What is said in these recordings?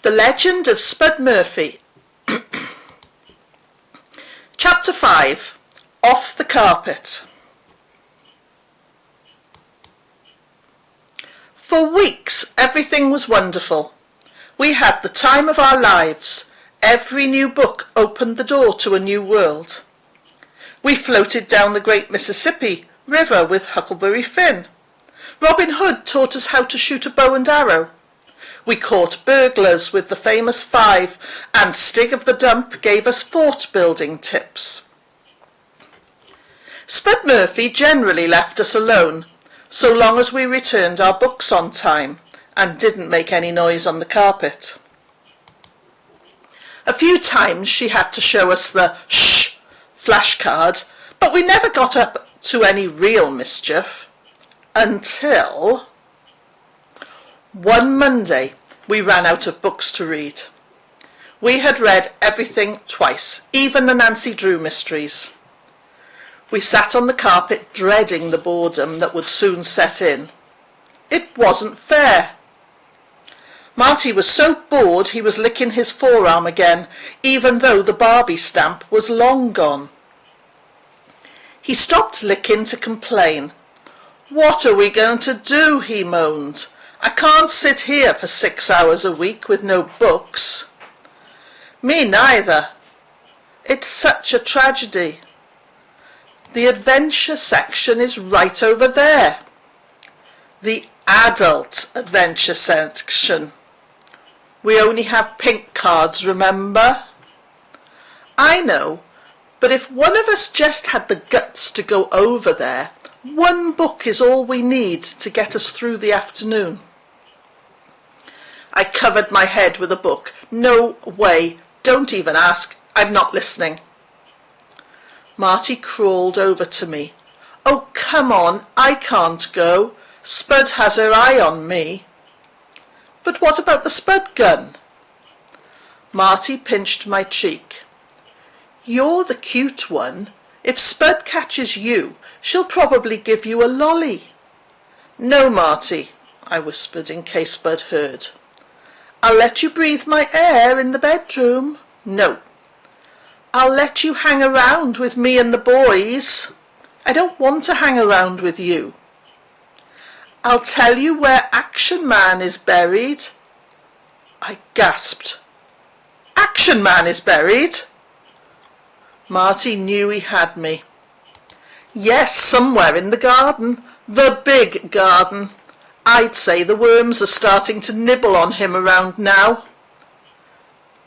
The Legend of Spud Murphy. Chapter 5. Off the Carpet. For weeks everything was wonderful. We had the time of our lives. Every new book opened the door to a new world. We floated down the great Mississippi River with Huckleberry Finn. Robin Hood taught us how to shoot a bow and arrow. We caught burglars with the famous 5, and Stig of the Dump gave us fort building tips. Spud Murphy generally left us alone, so long as we returned our books on time and didn't make any noise on the carpet. A few times she had to show us the shh flashcard, but we never got up to any real mischief until one Monday we ran out of books to read. We had read everything twice, even the Nancy Drew mysteries. We sat on the carpet dreading the boredom that would soon set in. It wasn't fair. Marty was so bored he was licking his forearm again, even though the Barbie stamp was long gone. He stopped licking to complain. "What are we going to do?" he moaned. "I can't sit here for 6 hours a week with no books." "Me neither. It's such a tragedy. The adventure section is right over there." "The adult adventure section. We only have pink cards, remember?" "I know, but if one of us just had the guts to go over there, one book is all we need to get us through the afternoon." I covered my head with a book. "No way. Don't even ask. I'm not listening." Marty crawled over to me. "Oh, come on. I can't go. Spud has her eye on me." "But what about the Spud gun?" Marty pinched my cheek. "You're the cute one. If Spud catches you, she'll probably give you a lolly." "No, Marty," I whispered in case Spud heard. "I'll let you breathe my air in the bedroom." "No." "I'll let you hang around with me and the boys." "I don't want to hang around with you." "I'll tell you where Action Man is buried." I gasped. "Action Man is buried?" Marty knew he had me. "Yes, somewhere in the garden. The big garden. I'd say the worms are starting to nibble on him around now."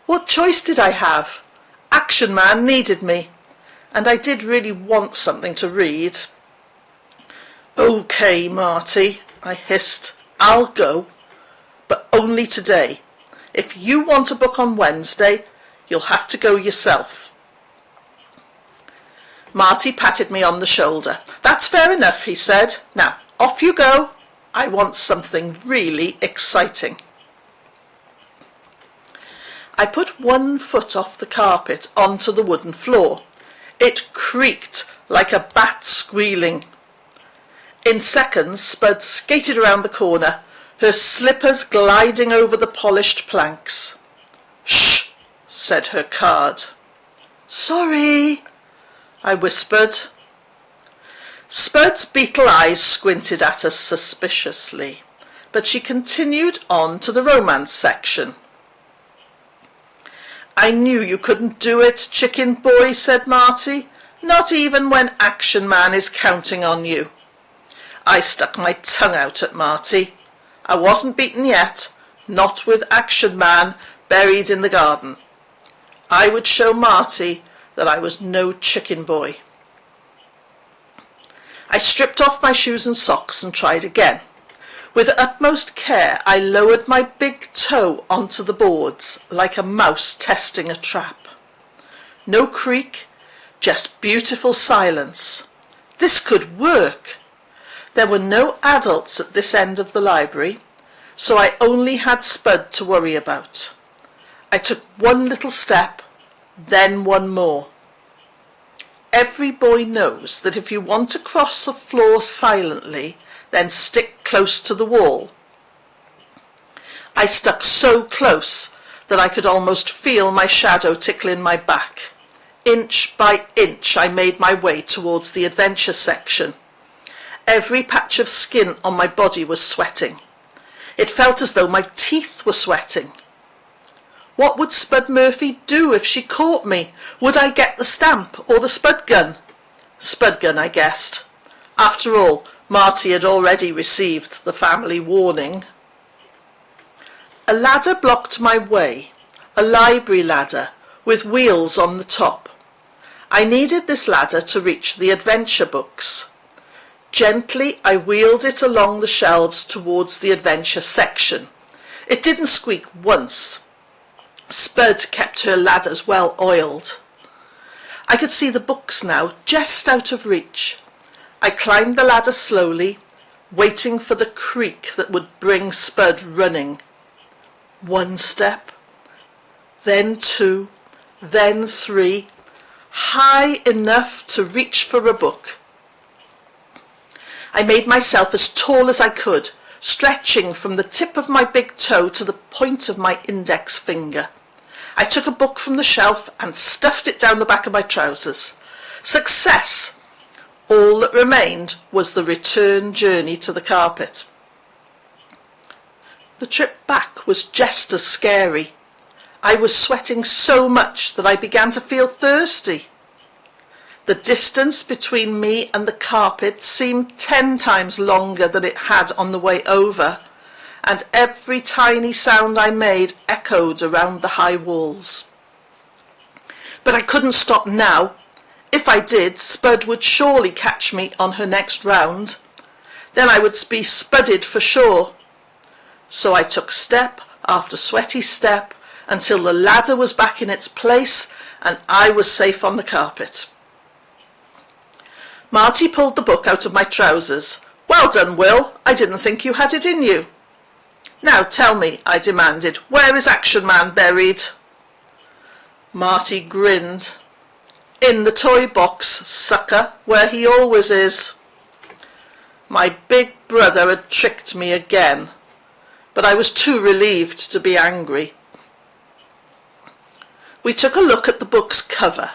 What choice did I have? Action Man needed me, and I did really want something to read. "Okay, Marty," I hissed. "I'll go, but only today. If you want a book on Wednesday, you'll have to go yourself." Marty patted me on the shoulder. "That's fair enough," he said. "Now, off you go. I want something really exciting." I put one foot off the carpet onto the wooden floor. It creaked like a bat squealing. In seconds, Spud skated around the corner, her slippers gliding over the polished planks. "Shh," said her card. "Sorry," I whispered. Spud's beetle eyes squinted at us suspiciously, but she continued on to the romance section. "I knew you couldn't do it, chicken boy," said Marty. "Not even when Action Man is counting on you." I stuck my tongue out at Marty. I wasn't beaten yet, not with Action Man buried in the garden. I would show Marty that I was no chicken boy. I stripped off my shoes and socks and tried again. With utmost care, I lowered my big toe onto the boards like a mouse testing a trap. No creak, just beautiful silence. This could work. There were no adults at this end of the library, so I only had Spud to worry about. I took one little step, then one more. Every boy knows that if you want to cross the floor silently, then stick close to the wall. I stuck so close that I could almost feel my shadow tickling my back. Inch by inch I made my way towards the adventure section. Every patch of skin on my body was sweating. It felt as though my teeth were sweating. What would Spud Murphy do if she caught me? Would I get the stamp or the Spud gun? Spud gun, I guessed. After all, Marty had already received the family warning. A ladder blocked my way, a library ladder with wheels on the top. I needed this ladder to reach the adventure books. Gently I wheeled it along the shelves towards the adventure section. It didn't squeak once. Spud kept her ladders well oiled. I could see the books now, just out of reach. I climbed the ladder slowly, waiting for the creak that would bring Spud running. 1 step, then 2, then 3, high enough to reach for a book. I made myself as tall as I could, stretching from the tip of my big toe to the point of my index finger. I took a book from the shelf and stuffed it down the back of my trousers. Success! All that remained was the return journey to the carpet. The trip back was just as scary. I was sweating so much that I began to feel thirsty. The distance between me and the carpet seemed 10 times longer than it had on the way over, and every tiny sound I made echoed around the high walls. But I couldn't stop now. If I did, Spud would surely catch me on her next round. Then I would be spudded for sure. So I took step after sweaty step until the ladder was back in its place and I was safe on the carpet. Marty pulled the book out of my trousers. "Well done, Will. I didn't think you had it in you." "Now tell me," I demanded, "where is Action Man buried?" Marty grinned. "In the toy box, sucker, where he always is." My big brother had tricked me again, but I was too relieved to be angry. We took a look at the book's cover.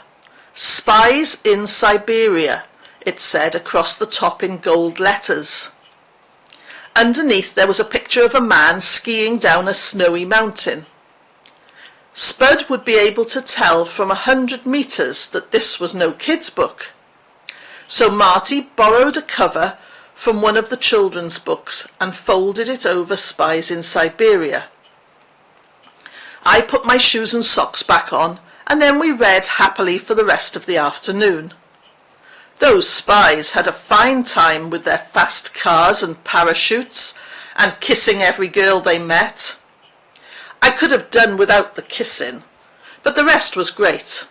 "Spies in Siberia," it said across the top in gold letters. Underneath there was a picture of a man skiing down a snowy mountain. Spud would be able to tell from 100 meters that this was no kid's book. So Marty borrowed a cover from one of the children's books and folded it over Spies in Siberia. I put my shoes and socks back on, and then we read happily for the rest of the afternoon. Those spies had a fine time with their fast cars and parachutes and kissing every girl they met. I could have done without the kissing, but the rest was great.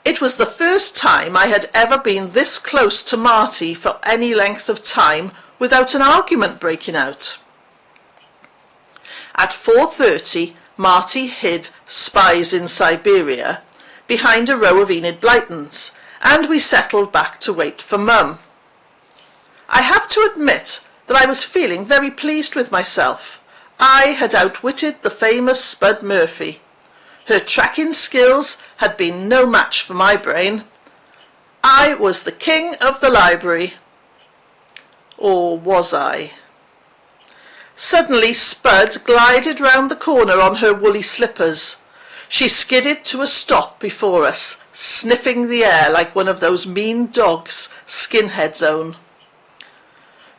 It was the first time I had ever been this close to Marty for any length of time without an argument breaking out. At 4:30, Marty hid Spies in Siberia behind a row of Enid Blytons, and we settled back to wait for Mum. I have to admit that I was feeling very pleased with myself. I had outwitted the famous Spud Murphy. Her tracking skills had been no match for my brain. I was the king of the library. Or was I? Suddenly Spud glided round the corner on her woolly slippers. She skidded to a stop before us, sniffing the air like one of those mean dogs skinheads own.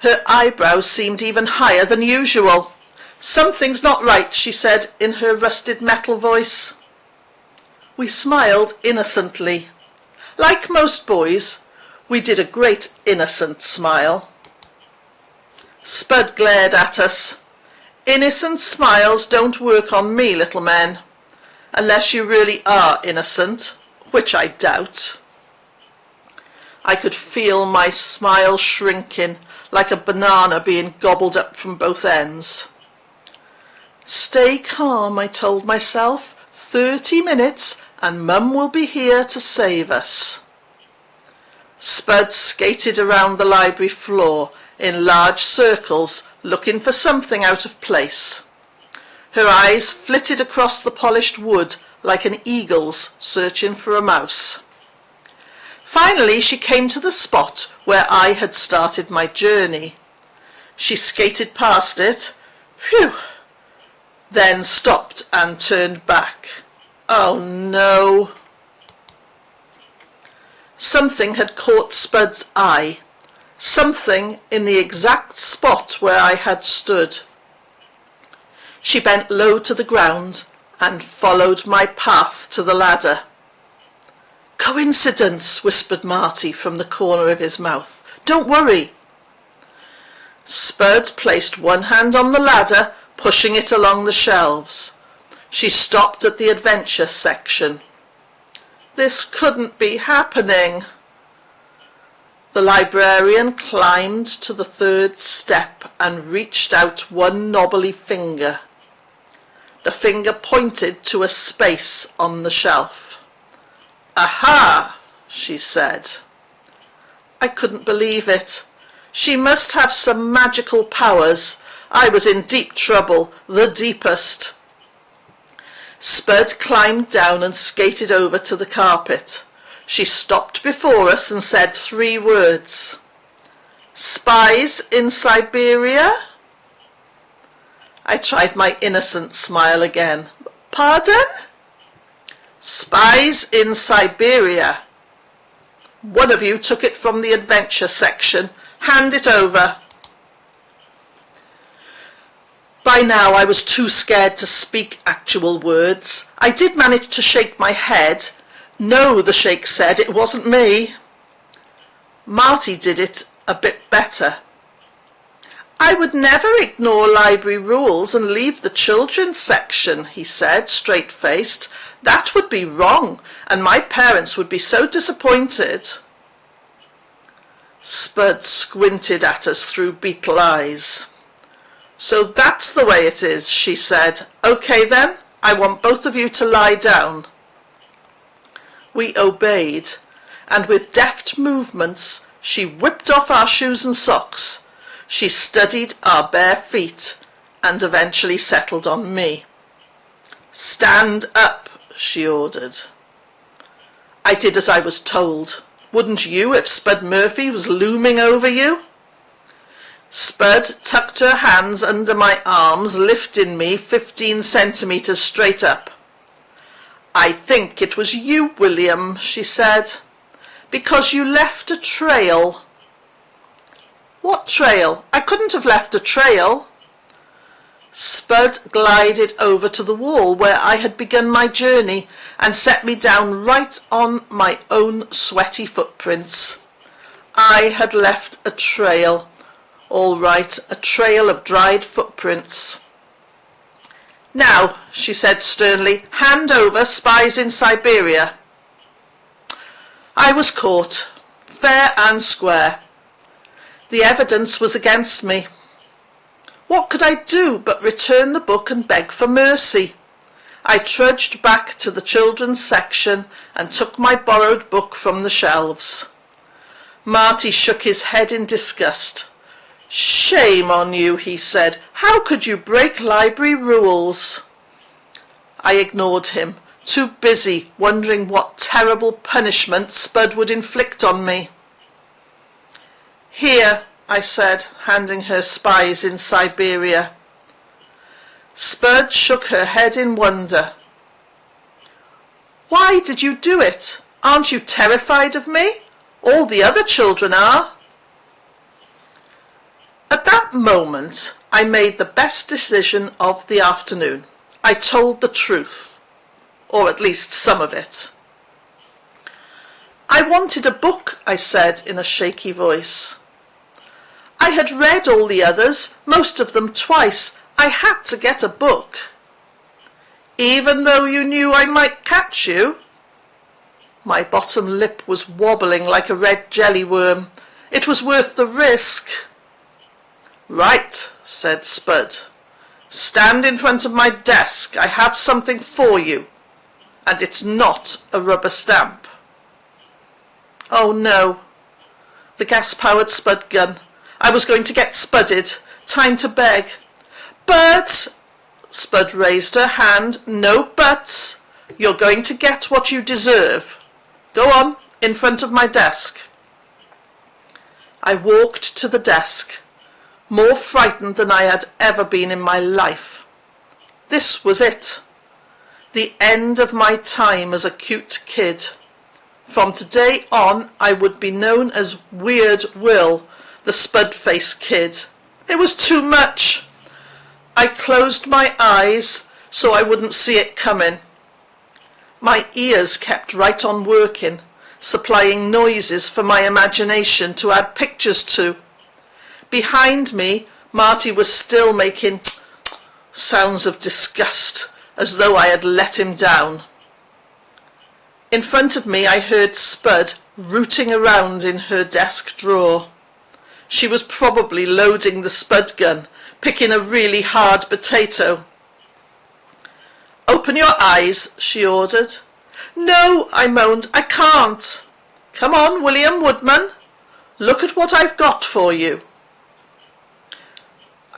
Her eyebrows seemed even higher than usual. "Something's not right," she said in her rusted metal voice. We smiled innocently. Like most boys, we did a great innocent smile. Spud glared at us. "Innocent smiles don't work on me, little men. Unless you really are innocent, which I doubt." I could feel my smile shrinking, like a banana being gobbled up from both ends. "Stay calm," I told myself. 30 minutes and Mum will be here to save us. Spud skated around the library floor in large circles, looking for something out of place. Her eyes flitted across the polished wood like an eagle's searching for a mouse. Finally, she came to the spot where I had started my journey. She skated past it, phew, then stopped and turned back. Oh no! Something had caught Spud's eye, something in the exact spot where I had stood. She bent low to the ground and followed my path to the ladder. "Coincidence," whispered Marty from the corner of his mouth. "Don't worry." Spud placed one hand on the ladder, pushing it along the shelves. She stopped at the adventure section. This couldn't be happening. The librarian climbed to the third step and reached out one knobbly finger. The finger pointed to a space on the shelf. "Aha!" she said. I couldn't believe it. She must have some magical powers. I was in deep trouble, the deepest. Spud climbed down and skated over to the carpet. She stopped before us and said 3 words. "Spies in Siberia?" I tried my innocent smile again. "Pardon?" "Spies in Siberia. One of you took it from the adventure section. Hand it over." By now I was too scared to speak actual words. I did manage to shake my head. "No," the shake said, "it wasn't me." Marty did it a bit better. "I would never ignore library rules and leave the children's section," he said, straight-faced. "That would be wrong, and my parents would be so disappointed." Spud squinted at us through beetle eyes. "So that's the way it is," she said. "Okay then, I want both of you to lie down." We obeyed, and with deft movements she whipped off our shoes and socks. She studied our bare feet and eventually settled on me. "Stand up," she ordered. I did as I was told. Wouldn't you if Spud Murphy was looming over you? Spud tucked her hands under my arms, lifting me 15 centimetres straight up. "I think it was you, William," she said, "because you left a trail." "What trail? I couldn't have left a trail." Spud glided over to the wall where I had begun my journey and set me down right on my own sweaty footprints. I had left a trail. All right, a trail of dried footprints. "Now," she said sternly, "hand over Spies in Siberia." I was caught, fair and square. The evidence was against me. What could I do but return the book and beg for mercy? I trudged back to the children's section and took my borrowed book from the shelves. Marty shook his head in disgust. "Shame on you," he said. "How could you break library rules?" I ignored him, too busy wondering what terrible punishment Spud would inflict on me. "Here," I said, handing her Spies in Siberia. Spud shook her head in wonder. "Why did you do it? Aren't you terrified of me? All the other children are." At that moment, I made the best decision of the afternoon. I told the truth, or at least some of it. "I wanted a book," I said in a shaky voice. "I had read all the others, most of them twice. I had to get a book." "Even though you knew I might catch you?" My bottom lip was wobbling like a red jelly worm. It was worth the risk. "Right," said Spud. "Stand in front of my desk. I have something for you. And it's not a rubber stamp." Oh no. The gas-powered Spud gun. I was going to get spudded. Time to beg. "But," Spud raised her hand. No buts. You're going to get what you deserve. Go on, in front of my desk. I walked to the desk, more frightened than I had ever been in my life. This was it. The end of my time as a cute kid. From today on, I would be known as Weird Will, the Spud-faced kid. It was too much. I closed my eyes so I wouldn't see it coming. My ears kept right on working, supplying noises for my imagination to add pictures to. Behind me, Marty was still making sounds of disgust, as though I had let him down. In front of me, I heard Spud rooting around in her desk drawer. She was probably loading the Spud gun, picking a really hard potato. Open your eyes, she ordered. No, I moaned, I can't. Come on, William Woodman. Look at what I've got for you.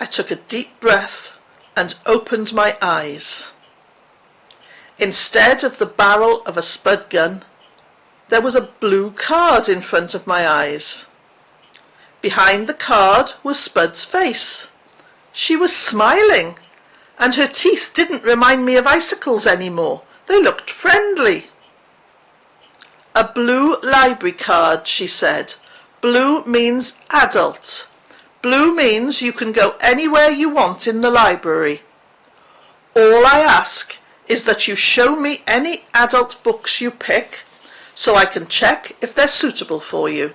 I took a deep breath and opened my eyes. Instead of the barrel of a Spud gun, there was a blue card in front of my eyes. Behind the card was Spud's face. She was smiling, and her teeth didn't remind me of icicles anymore. They looked friendly. A blue library card, she said. Blue means adult. Blue means you can go anywhere you want in the library. All I ask is that you show me any adult books you pick so I can check if they're suitable for you.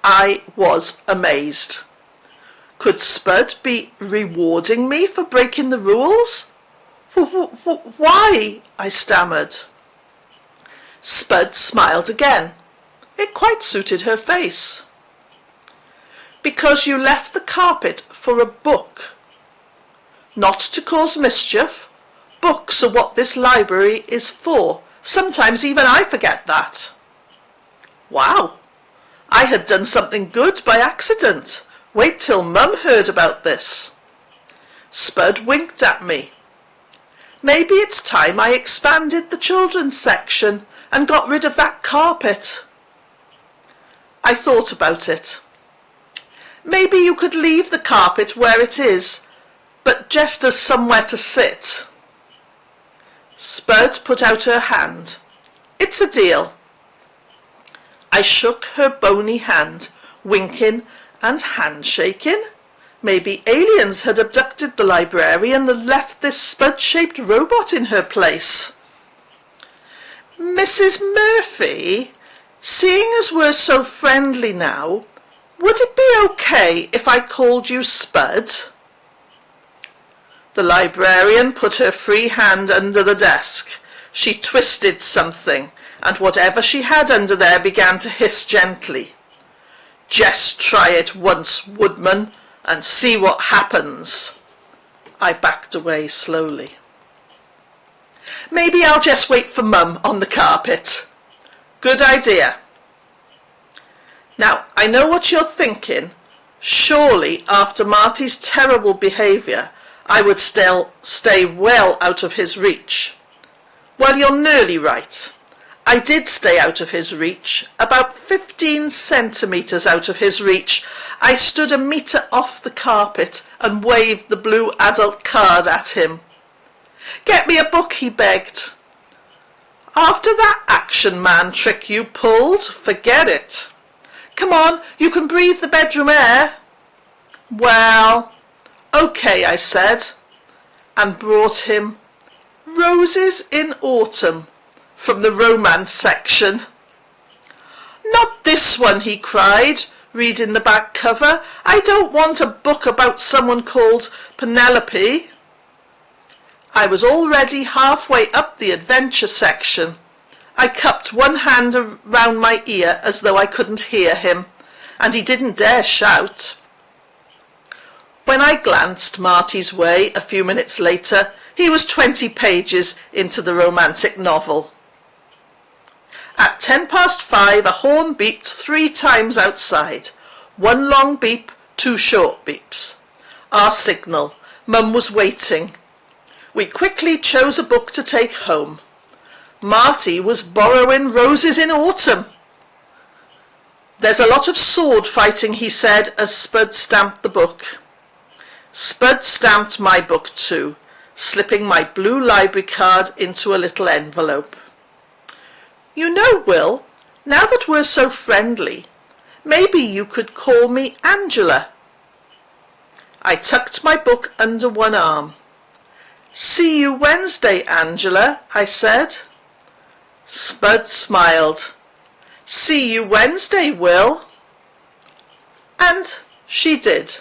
I was amazed. Could Spud be rewarding me for breaking the rules? Why? I stammered. Spud smiled again. It quite suited her face. Because you left the carpet for a book. Not to cause mischief. Books are what this library is for. Sometimes even I forget that. Wow, I had done something good by accident. Wait till Mum heard about this. Spud winked at me. Maybe it's time I expanded the children's section and got rid of that carpet. I thought about it. Maybe you could leave the carpet where it is, but just as somewhere to sit. Spud put out her hand. It's a deal. I shook her bony hand, winking and handshaking. Maybe aliens had abducted the librarian and left this Spud-shaped robot in her place. Mrs. Murphy, seeing as we're so friendly now, would it be okay if I called you Spud? The librarian put her free hand under the desk. She twisted something, and whatever she had under there began to hiss gently. Just try it once, Woodman, and see what happens. I backed away slowly. Maybe I'll just wait for Mum on the carpet. Good idea. Now, I know what you're thinking. Surely, after Marty's terrible behaviour, I would still stay well out of his reach. Well, you're nearly right. I did stay out of his reach, about 15 centimetres out of his reach. I stood a metre off the carpet and waved the blue adult card at him. Get me a book, he begged. After that Action Man trick you pulled, forget it. Come on, you can breathe the bedroom air. Well, okay, I said, and brought him Roses in Autumn from the romance section. Not this one, he cried, reading the back cover. I don't want a book about someone called Penelope. I was already halfway up the adventure section. I cupped one hand around my ear as though I couldn't hear him, and he didn't dare shout. When I glanced Marty's way a few minutes later, he was 20 pages into the romantic novel. At 5:10, a horn beeped 3 times outside. 1 long beep, 2 short beeps. Our signal. Mum was waiting. We quickly chose a book to take home. Marty was borrowing Roses in Autumn. There's a lot of sword fighting, he said as Spud stamped the book. Spud stamped my book too, slipping my blue library card into a little envelope. You know, Will, now that we're so friendly, maybe you could call me Angela. I tucked my book under one arm. See you Wednesday, Angela, I said. Spud smiled. See you Wednesday, Will. And she did.